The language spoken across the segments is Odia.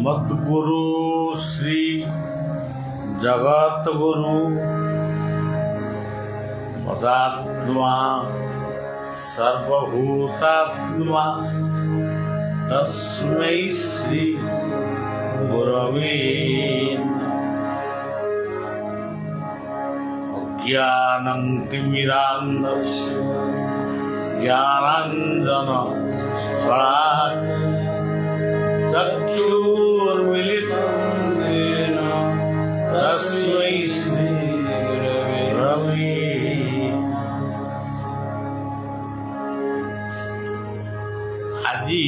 मद्गुरु श्री जगतगुरु मदात्मा सर्वभूतात्मा तस्मै श्री गुरवे अज्ञानं तिमिरान्धस्य ज्ञानाञ्जन चक्षुर्मिलितं येन तस्मै श्री गुरवे আজি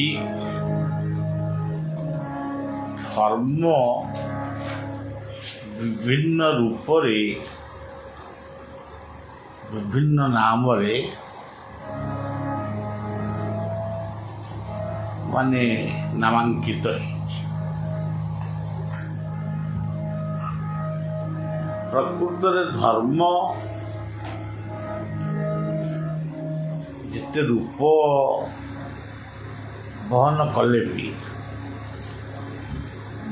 ধর্ম বিভিন্ন রূপরে বিভিন্ন নামরে মানে নামাঙ্কিত হয়েছে। প্রকৃতরে ধর্ম যেতে রূপ বহন কলে भी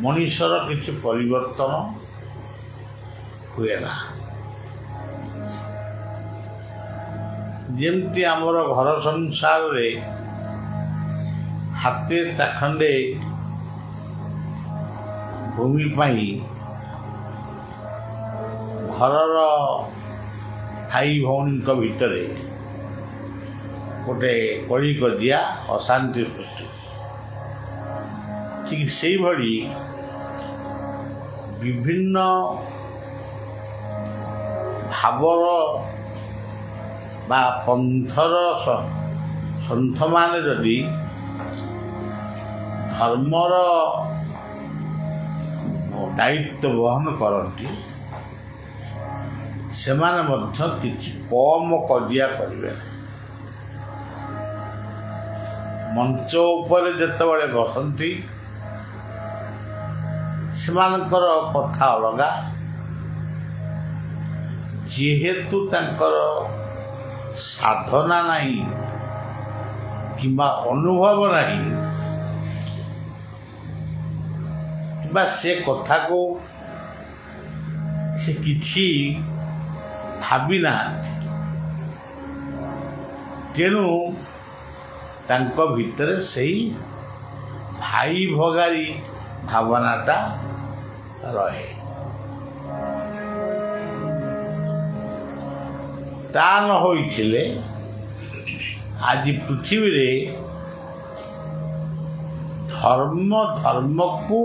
मनुष्यर किसी परिवर्तन हुए ना। जमती आमर घर संसार रे हाथे चाखंडे भूमि पाई घरर भाई भौणी भितर गोटे कड़ी कजिया अशांति सृष्टि ठीक से भली विभिन्न भावर बा पंथर सन्थ माने जदि धर्मर दायित्व वहन करती सेमाने मध्य किछि कम कजिया करिवे। मंच उपरे जेतेबेले बसंती सेमानकर कथा अलगा जेहेतु तांकर साधना नहीं किंबा अनुभव नहीं किंबा से कथा को से किछि भावी ना तेणु तांको भितर सही भाई भगारी भावनाटा रहे। ता न होइथिले आज पृथ्वी रे धर्म धर्म को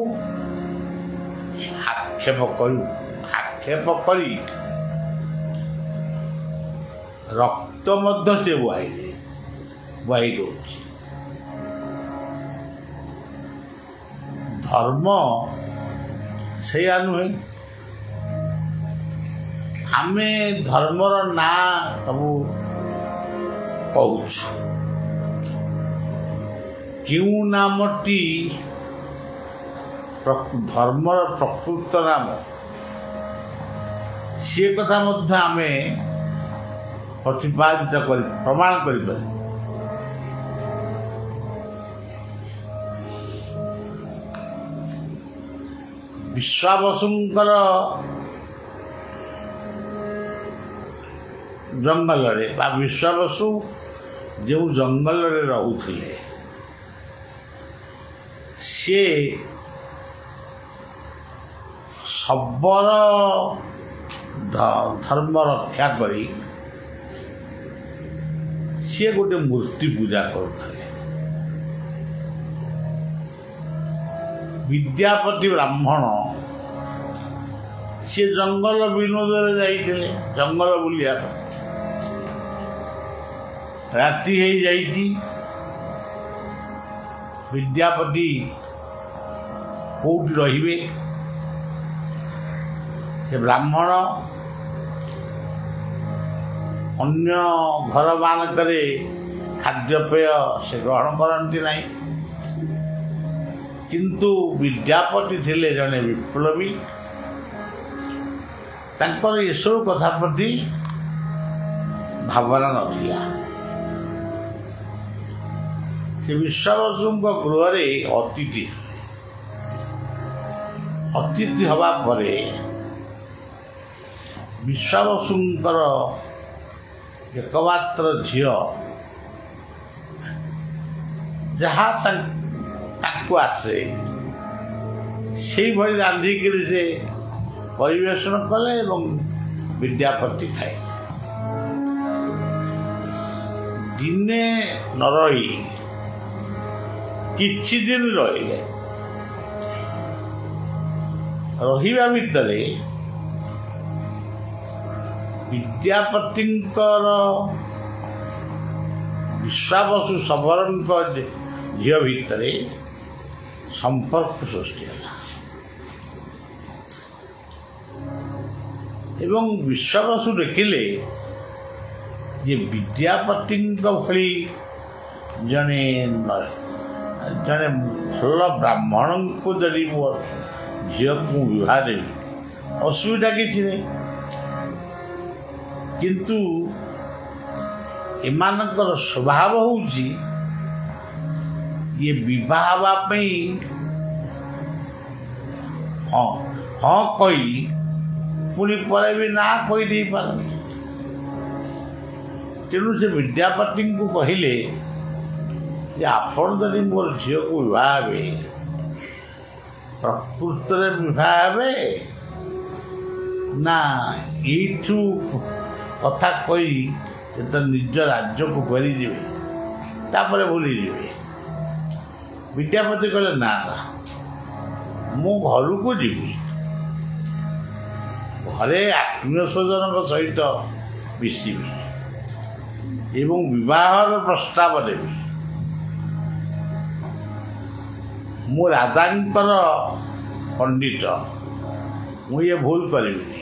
आक्षेप करी रक्त मध्य से बुआई दौची। धर्म से नुहे आमे धर्मर ना सब कहूँ क्यों नामटी धर्मर प्रकृत नाम सी कथा मध्य आमे प्रतिपादित कर प्रमाण कर विश्वावसुंकर जंगल रे बा विश्वावसु जो जंगल रे रहउथिले से सबर धर्म रक्षा करी से गोटे मूर्ति पूजा करते। विद्यापति ब्राह्मण से जंगल विनोद जाइए जंगल बुलिया राति हो जाइए विद्यापति कौटी रहिबे से ब्राह्मण अन्य घर मानकरे खाद्यपेय से ग्रहण करती नहीं किंतु विद्यापति थिले जने विप्लवी तांकर ये सब कथा प्रति भावना नथिला। से विश्वावसु गृह अतिथि ଅତିଥି ହେବା ପରେ ବିଶ୍ୱାବସୁଙ୍କର ଏକମାତ୍ର ଝିଅ ଯାହା ତାକୁ ଆସେ ସେଇଭଳି ରାନ୍ଧିକିରି ସେ ପରିବେଷଣ କଲେ ଏବଂ ବିଦ୍ୟାପତି ଖାଇଲେ। ଦିନେ ନ ରହି କିଛି ଦିନ ରହିଲେ। ରହିବା ଭିତରେ ବିଦ୍ୟାପତିଙ୍କର ବିଶ୍ୱାବସୁ ଶବରଙ୍କ ଝିଅ ଭିତରେ ସମ୍ପର୍କ ସୃଷ୍ଟି ହେଲା ଏବଂ ବିଶ୍ୱାବସୁ ଦେଖିଲେ ଯେ ବିଦ୍ୟାପତିଙ୍କ ଭଳି ଜଣେ ଭଲ ବ୍ରାହ୍ମଣଙ୍କୁ ଯଦି ମୋ ଝିଅକୁ ବିବାହ ଦେବି ଅସୁବିଧା କିଛି ନାହିଁ, କିନ୍ତୁ ଏମାନଙ୍କର ସ୍ୱଭାବ ହେଉଛି ଇଏ ବିବାହ ହେବା ପାଇଁ ହଁ ହଁ କହି ପୁଣି ପରେ ବି ନା କହିଦେଇପାରନ୍ତି। ତେଣୁ ସେ ବିଦ୍ୟାପତିଙ୍କୁ କହିଲେ ଯେ ଆପଣ ଯଦି ମୋର ଝିଅକୁ ବିବାହ ହେବେ ପ୍ରକୃତରେ ବିବାହ ହେବେ ନା ଏଇଠୁ କଥା କହି ତ ନିଜ ରାଜ୍ୟକୁ ଫେରିଯିବେ ତାପରେ ଭୁଲିଯିବେ। ବିଦ୍ୟାପତି କହିଲେ ନା ନା, ମୁଁ ଘରକୁ ଯିବି, ଘରେ ଆତ୍ମୀୟ ସ୍ୱଜନଙ୍କ ସହିତ ମିଶିବି ଏବଂ ବିବାହର ପ୍ରସ୍ତାବ ଦେବି। ମୁଁ ରାଜାଙ୍କର ପଣ୍ଡିତ, ମୁଁ ଇଏ ଭୁଲ କରିବିନି।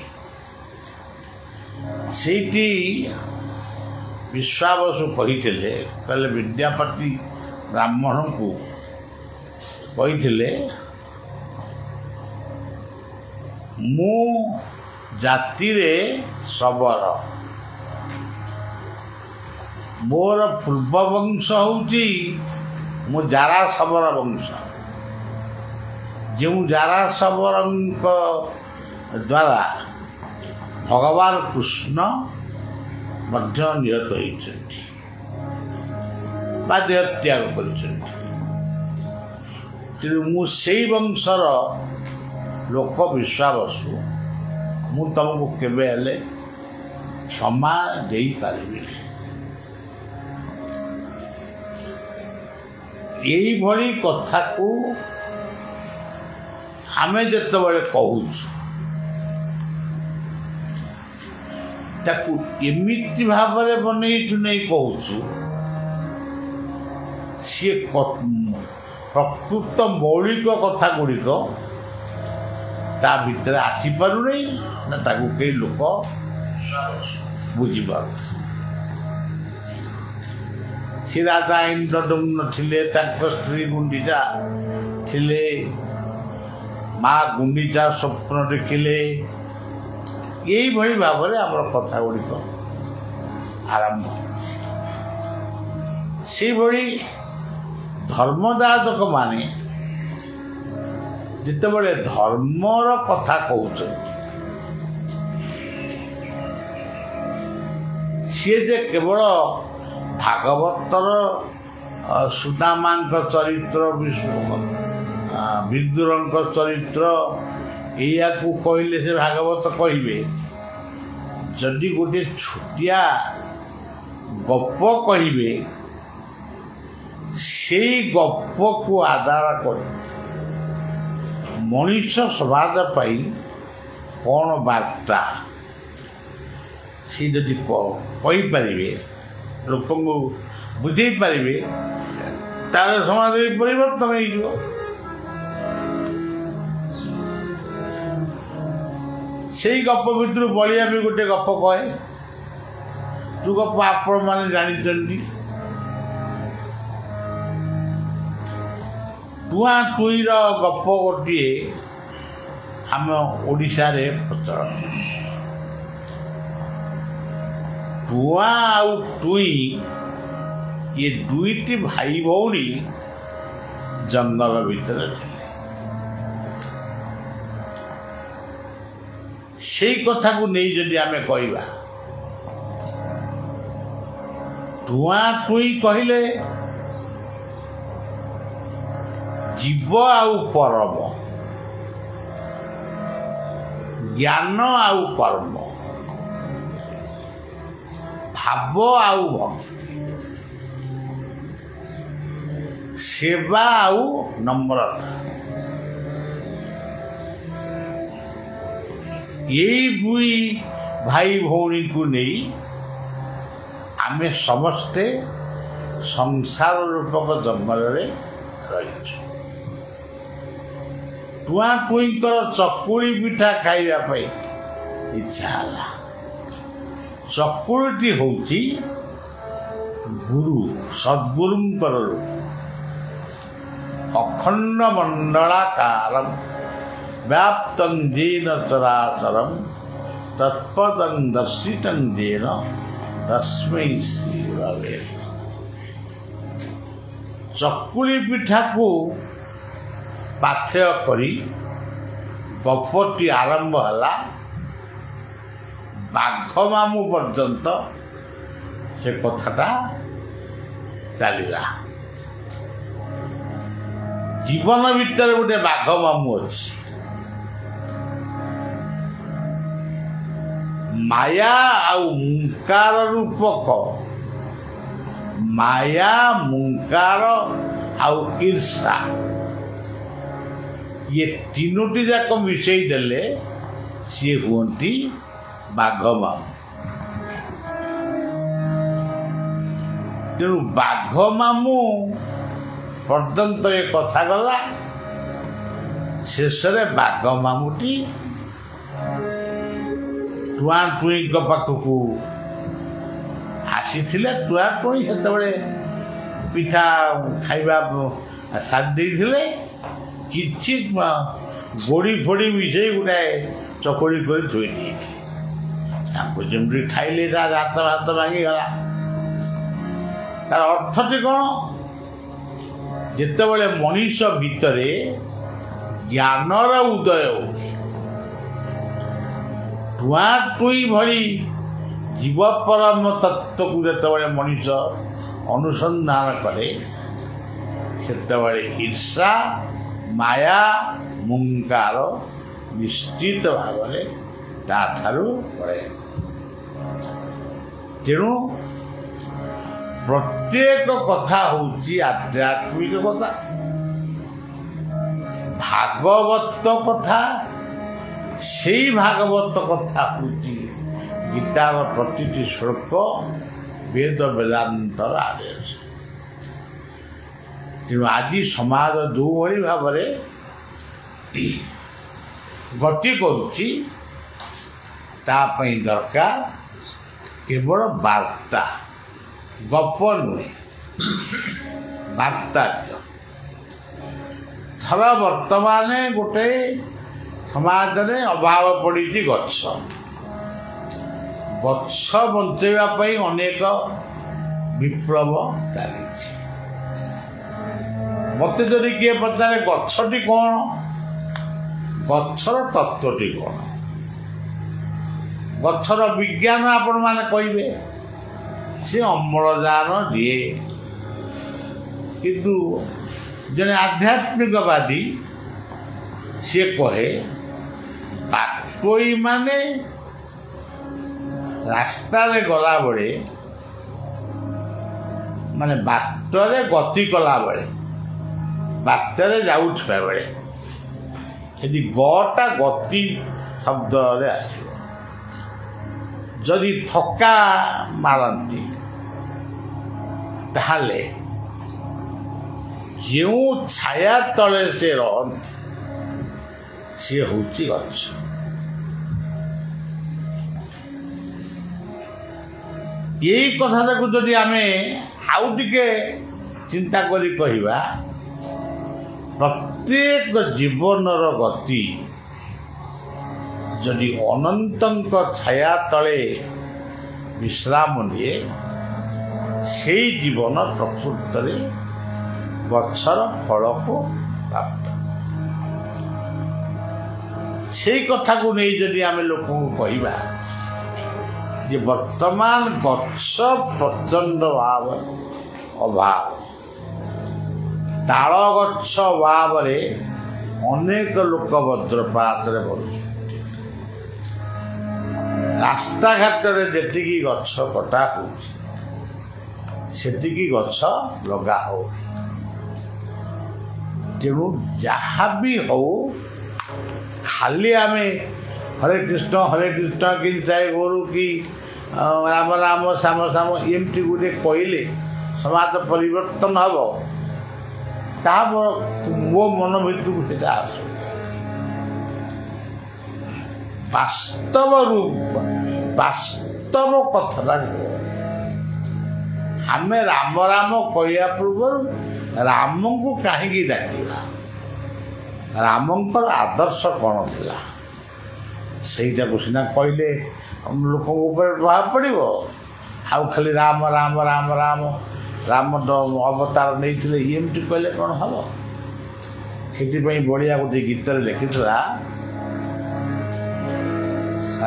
ସେଇଠି ବିଶ୍ୱାବସୁ କହିଥିଲେ, କହିଲେ ବିଦ୍ୟାପତି ବ୍ରାହ୍ମଣଙ୍କୁ କହିଥିଲେ ମୁଁ ଜାତିରେ ଶବର, ମୋର ପୂର୍ବ ବଂଶ ହେଉଛି ମୁଁ ଜାରା ଶବର ବଂଶ। ଯେଉଁ ଜାରା ଶବରଙ୍କ ଦ୍ୱାରା ଭଗବାନ କୃଷ୍ଣ ମଧ୍ୟ ନିହତ ହୋଇଛନ୍ତି ବା ଦେହତ୍ୟାଗ କରିଛନ୍ତି। ତେଣୁ ମୁଁ ସେଇ ବଂଶର ଲୋକ ବିଶ୍ୱାବସୁ, ମୁଁ ତୁମକୁ କେବେ ହେଲେ କ୍ଷମା ଦେଇପାରିବିନି। ଏଇଭଳି କଥାକୁ ଆମେ ଯେତେବେଳେ କହୁଛୁ ତାକୁ ଏମିତି ଭାବରେ ବନେଇଛୁ ନେଇ କହୁଛୁ, ସିଏ ପ୍ରକୃତ ମୌଳିକ କଥା ଗୁଡ଼ିକ ତା ଭିତରେ ଆସିପାରୁନି ନା ତାକୁ କେହି ଲୋକ ବୁଝିପାରୁନି। ସେ ରାଜା ଇନ୍ଦ୍ରଦମ୍ନ ଥିଲେ, ତାଙ୍କ ସ୍ତ୍ରୀ ଗୁଣ୍ଡିଚା ଥିଲେ, ମା ଗୁଣ୍ଡିଚା ସ୍ୱପ୍ନ ଦେଖିଲେ। ଏଇଭଳି ଭାବରେ ଆମର କଥା ଗୁଡ଼ିକ ଆରମ୍ଭ। ସେଇଭଳି ଧର୍ମଦାୟକ ମାନେ ଯେତେବେଳେ ଧର୍ମର କଥା କହୁଛନ୍ତି, ସିଏ ଯେ କେବଳ ଭାଗବତର ସୁଦାମାଙ୍କ ଚରିତ୍ର, ବିଦୁରଙ୍କ ଚରିତ୍ର ଏଇଆକୁ କହିଲେ ସେ ଭାଗବତ କହିବେ। ଯଦି ଗୋଟିଏ ଛୋଟିଆ ଗପ କହିବେ, ସେଇ ଗପକୁ ଆଧାର କରି ମଣିଷ ସମାଜ ପାଇଁ କ'ଣ ବାର୍ତ୍ତା ସେ ଯଦି କହିପାରିବେ, ଲୋକଙ୍କୁ ବୁଝେଇ ପାରିବେ, ତାହେଲେ ସମାଜରେ ପରିବର୍ତ୍ତନ ହେଇଯିବ। ସେଇ ଗପ ଭିତରୁ ବଳିଆ ବି ଗୋଟେ ଗପ କହେ, ଯୋଉ ଗପ ଆପଣମାନେ ଜାଣିଛନ୍ତି। ଟୁଆଁ ଟୁଇଁର ଗପ ଗୋଟିଏ ଆମ ଓଡ଼ିଶାରେ ପ୍ରଚଳନ। ଟୁଆଁ ଆଉ ଟୁଇଁ ଇଏ ଦୁଇଟି ଭାଇ ଭଉଣୀ ଜଙ୍ଗଲ ଭିତରେ ଥିଲେ। ସେଇ କଥାକୁ ନେଇ ଯଦି ଆମେ କହିବା, ଟୁଆଁ ଟୁଇଁ କହିଲେ ଜୀବ ଆଉ ପରମ, ଜ୍ଞାନ ଆଉ କର୍ମ, ଭାବ ଆଉ ଭକ୍ତି, ସେବା ଆଉ ନମ୍ରତା, ଏଇ ଦୁଇ ଭାଇ ଭଉଣୀକୁ ନେଇ ଆମେ ସମସ୍ତେ ସଂସାର ରୂପକ ଜଙ୍ଗଲରେ ରହିଛୁ। ଟୁଆଁ ଟୁଇଁଙ୍କର ଚକୁଳି ପିଠା ଖାଇବା ପାଇଁ ଇଚ୍ଛା ହେଲା। ଚକୁଳିଟି ହେଉଛି ଗୁରୁ, ସଦ୍ଗୁରୁଙ୍କର ରୂପ। ଅଖଣ୍ଡ ମଣ୍ଡଳାକାରಂ ବ୍ୟାପ୍ତଂ ଯେନ ଚରାଚରମ୍ ତତ୍ପଦଂ ଦର୍ଶିତଂ ଯେନ ତସ୍ମୈ ଶ୍ରୀ ଗୁରବେ। ଚକୁଳି ପିଠାକୁ ପାଥେୟ କରି ଗପଟି ଆରମ୍ଭ ହେଲା। ବାଘ ମାମୁଁ ପର୍ଯ୍ୟନ୍ତ ସେ କଥାଟା ଚାଲିଲା। ଜୀବନ ଭିତରେ ଗୋଟେ ବାଘ ମାମୁଁ ଅଛି। ମାୟା ଆଉ ମୁଙ୍କାର ରୂପକ, ମାୟା ମୁଙ୍କାର ଆଉ ଈର୍ଷା, ଇଏ ତିନୋଟି ଯାକ ମିଶେଇ ଦେଲେ ସିଏ ହୁଅନ୍ତି ବାଘ ମାମୁଁ। ତେଣୁ ବାଘ ମାମୁଁ ପର୍ଯ୍ୟନ୍ତ ଏ କଥା ଗଲା। ଶେଷରେ ବାଘ ମାମୁଁଟି ଟୁଆଁ ଟୁଇଁଙ୍କ ପାଖକୁ ଆସିଥିଲେ। ଟୁଆଁ ଟୁଇଁ ସେତେବେଳେ ପିଠା ଖାଇବା ସାରି ଦେଇଥିଲେ। କିଛି ଗୋଡ଼ି ଫୋଡ଼ି ମିଶେଇ ଗୋଟାଏ ଚକୁଳି କରି ଥୋଇ ଦେଇଥିଲେ। ତାଙ୍କୁ ଯେମିତି ଖାଇଲେ ତା ହାତ ଭାତ ଭାଙ୍ଗିଗଲା। ତାର ଅର୍ଥଟି କ'ଣ? ଯେତେବେଳେ ମଣିଷ ଭିତରେ ଜ୍ଞାନର ଉଦୟ ହୁଏ, ଟୁଆଁ ଟୁଇଁ ଭଳି ଜୀବ ପରମ ତତ୍ତ୍ୱକୁ ଯେତେବେଳେ ମଣିଷ ଅନୁସନ୍ଧାନ କରେ, ସେତେବେଳେ ଈର୍ଷା, ମାୟା, ମୁଙ୍କାର ନିଶ୍ଚିତ ଭାବରେ ତାଠାରୁ ପଳାଏ। ତେଣୁ ପ୍ରତ୍ୟେକ କଥା ହେଉଛି ଆଧ୍ୟାତ୍ମିକ କଥା, ଭାଗବତ କଥା। ସେଇ ଭାଗବତ କଥା ହେଉଛି ଗୀତାର ପ୍ରତିଟି ଶ୍ଲୋକ ବେଦ ବେଦାନ୍ତର ଆଦେଶ। ତେଣୁ ଆଜି ସମାଜ ଯେଉଁଭଳି ଭାବରେ ଗତି କରୁଛି, ତା ପାଇଁ ଦରକାର କେବଳ ବାର୍ତ୍ତା, ଗପ ନୁହେଁ, ବାର୍ତ୍ତା ଦିଅ। ଧର ବର୍ତ୍ତମାନ ଗୋଟେ ସମାଜରେ ଅଭାବ ପଡ଼ିଛି ଗଛ। ଗଛ ବଞ୍ଚାଇବା ପାଇଁ ଅନେକ ବିପ୍ଳବ ଚାଲିଛି। ମୋତେ ଯଦି କିଏ ପଚାରେ ଗଛଟି କ'ଣ, ଗଛର ତତ୍ତ୍ୱଟି କ'ଣ, ଗଛର ବିଜ୍ଞାନ ଆପଣମାନେ କହିବେ ସେ ଅମ୍ଳଜାନ ଦିଏ। କିନ୍ତୁ ଜଣେ ଆଧ୍ୟାତ୍ମିକବାଦୀ ସିଏ କହେ ବାଟୋଇମାନେ ରାସ୍ତାରେ ଗଲାବେଳେ, ମାନେ ବାଟରେ ଗତି କଲାବେଳେ, ବାଟରେ ଯାଉଥିବା ବେଳେ ଯଦି ଗଟା ଗତି ଶବ୍ଦରେ ଆସିବ, ଯଦି ଥକା ମାରନ୍ତି, ତାହେଲେ ଯେଉଁ ଛାୟା ତଳେ ସେ ରହନ୍ତି ସିଏ ହେଉଛି ଗଛ। ଏଇ କଥାଟାକୁ ଯଦି ଆମେ ଆଉ ଟିକେ ଚିନ୍ତା କରି କହିବା, ପ୍ରତ୍ୟେକ ଜୀବନର ଗତି ଯଦି ଅନନ୍ତଙ୍କ ଛାୟା ତଳେ ବିଶ୍ରାମ ନିଏ, ସେଇ ଜୀବନ ପ୍ରକୃତରେ ଗଛର ଫଳକୁ ପ୍ରାପ୍ତ। ସେଇ କଥାକୁ ନେଇ ଯଦି ଆମେ ଲୋକଙ୍କୁ କହିବା ଯେ ବର୍ତ୍ତମାନ ଗଛ ପ୍ରଚଣ୍ଡ ଭାବରେ ଅଭାବ, ତାଳ ଗଛ ଅଭାବରେ ଅନେକ ଲୋକ ବଜ୍ରପାତରେ ମରୁଛନ୍ତି। ରାସ୍ତାଘାଟରେ ଯେତିକି ଗଛ କଟା ହେଉଛି ସେତିକି ଗଛ ଲଗା ହେଉନି। ତେଣୁ ଯାହା ବି ହଉ ଖାଲି ଆମେ ହରେ କୃଷ୍ଣ କି ଜୟ ଗୁରୁ କି ରାମ ରାମ ଶ୍ୟାମ ଶ୍ୟାମ ଏମିତି ଗୋଟେ କହିଲେ ସମାଜ ପରିବର୍ତ୍ତନ ହେବ, ତାହା ମୋ ମନ ଭିତରକୁ ସେଟା ଆସୁ। ବାସ୍ତବ କଥାଟା ଆମେ ରାମ ରାମ କହିବା ପୂର୍ବରୁ ରାମଙ୍କୁ କାହିଁକି ଡାକିବା, ରାମଙ୍କର ଆଦର୍ଶ କ'ଣ ଥିଲା ସେଇଟାକୁ ସିନା କହିଲେ ଲୋକଙ୍କ ଉପରେ ପ୍ରଭାବ ପଡ଼ିବ। ଆଉ ଖାଲି ରାମ ରାମ ରାମ ରାମ ରାମ ଅବତାର ନେଇଥିଲେ ଏମିତି କହିଲେ କ'ଣ ହେବ? ସେଥିପାଇଁ ବଢ଼ିଆ ଗୋଟେ ଗୀତରେ ଲେଖିଥିଲା,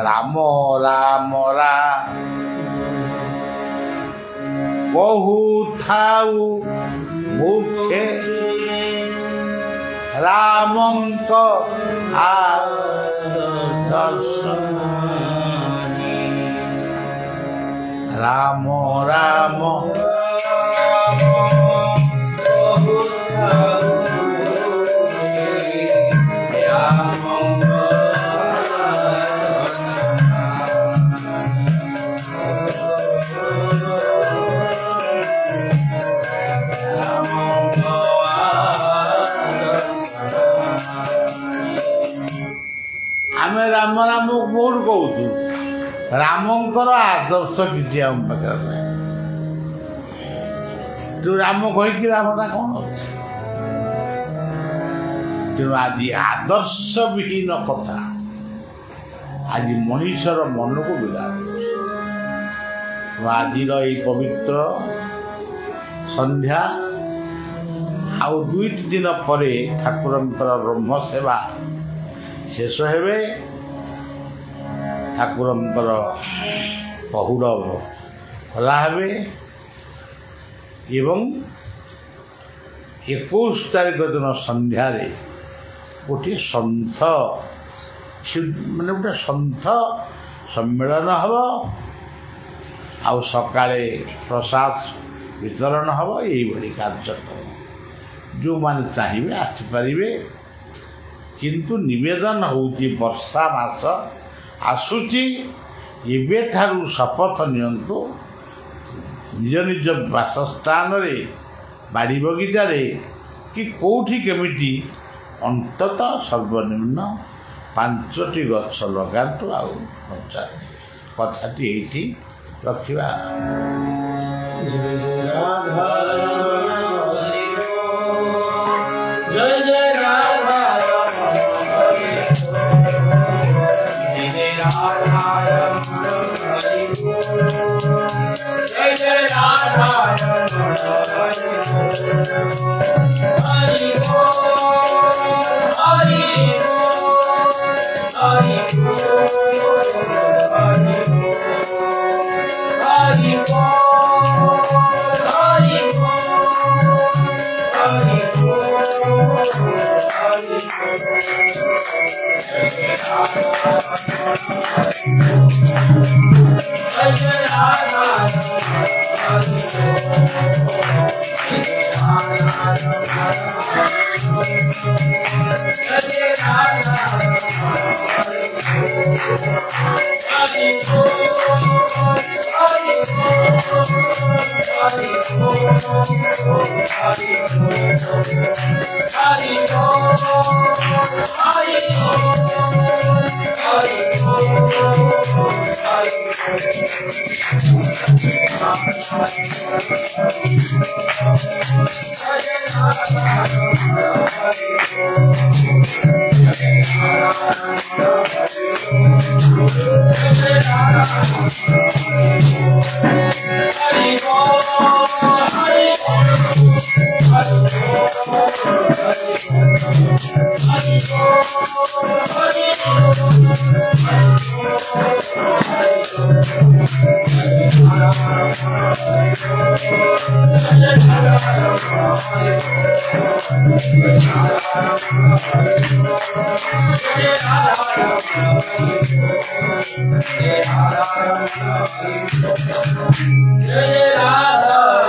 ରାମ ରାମ ରା କହୁଥାଉ ମୁଖେ ରାମଙ୍କ ଆଦର୍ଶ, ରାମ ରାମ ଆମେ ରାମ ରାମ କୋଉଠୁ କହୁଛୁ? ରାମଙ୍କର ଆଦର୍ଶ କିଛି ଆମ ପାଖରେ ନାହିଁ। ତୁ ରାମ କହିକି ରାମଟା କ'ଣ ଅଛି? ତେଣୁ ଆଜି ଆଦର୍ଶ ବିହୀନ କଥା ଆଜି ମଣିଷର ମନକୁ ବିଗାଡୁଛି। ଆଜିର ଏଇ ପବିତ୍ର ସନ୍ଧ୍ୟା ଆଉ 2ଟି ଦିନ ପରେ ଠାକୁରଙ୍କର ବ୍ରହ୍ମ ସେବା ଶେଷ ହେବେ। ଠାକୁରଙ୍କର ପହୁଡ଼ ଖୋଲା ହେବେ ଏବଂ 21 ତାରିଖ ଦିନ ସନ୍ଧ୍ୟାରେ ଗୋଟିଏ ସନ୍ଥ ଗୋଟେ ସନ୍ଥ ସମ୍ମିଳନ ହେବ। ଆଉ ସକାଳେ ପ୍ରସାଦ ବିତରଣ ହେବ। ଏଇଭଳି କାର୍ଯ୍ୟକ୍ରମ ଯେଉଁମାନେ ଚାହିଁବେ ଆସିପାରିବେ। କିନ୍ତୁ ନିବେଦନ ହେଉଛି ବର୍ଷା ମାସ ଆସୁଛି, ଏବେଠାରୁ ଶପଥ ନିଅନ୍ତୁ ନିଜ ନିଜ ବାସସ୍ଥାନରେ ବାଡ଼ି ବଗିଚାରେ କି କେଉଁଠି କେମିତି ଅନ୍ତତଃ ସର୍ବନିମ୍ନ 5ଟି ଗଛ ଲଗାନ୍ତୁ। ଆଉ କଥାଟି ଏଇଠି ରଖିବା। Hari Jai Radha